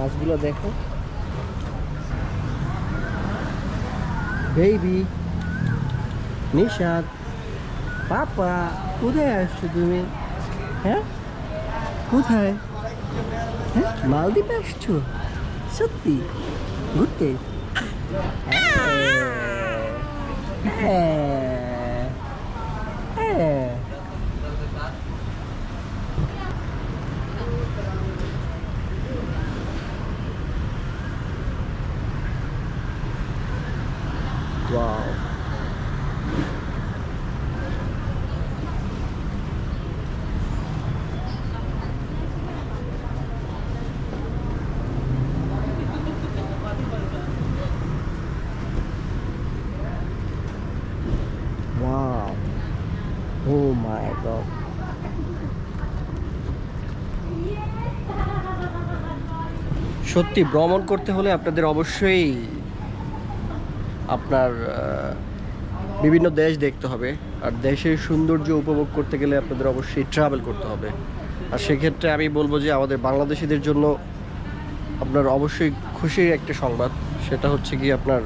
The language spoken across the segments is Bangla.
মাছগুলো দেখো। বেবি, নিশাদ, পাপা, কোথায় আসছো তুমি? হ্যাঁ, কোথায়? হ্যাঁ, মালদ্বীপে আসছো? সত্যি ঘুরতে? হ্যাঁ, হ্যাঁ। Wow. Wow. Oh my God. সত্যি ভ্রমণ করতে হলে আপনাদের অবশ্যই আপনার বিভিন্ন দেশ দেখতে হবে। আর দেশের সৌন্দর্য উপভোগ করতে গেলে আপনাদের অবশ্যই ট্রাভেল করতে হবে। আর সেক্ষেত্রে আমি বলবো যে আমাদের বাংলাদেশিদের জন্য আপনার অবশ্যই খুশির একটা সংবাদ, সেটা হচ্ছে কি আপনার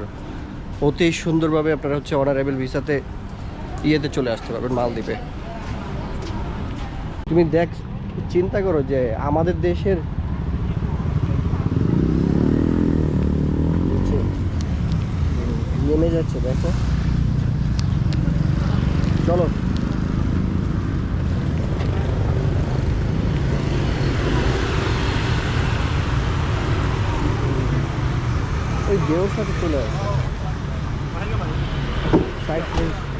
অতি সুন্দরভাবে আপনারা হচ্ছে অনারেবল ভিসাতে ইয়েতে চলে আসতে পারবেন মালদ্বীপে। তুমি চিন্তা করো যে আমাদের দেশের নেমে যাচ্ছে, দেখো। চলো, ওই ঢেউর সাথে চলে আসো। Side please.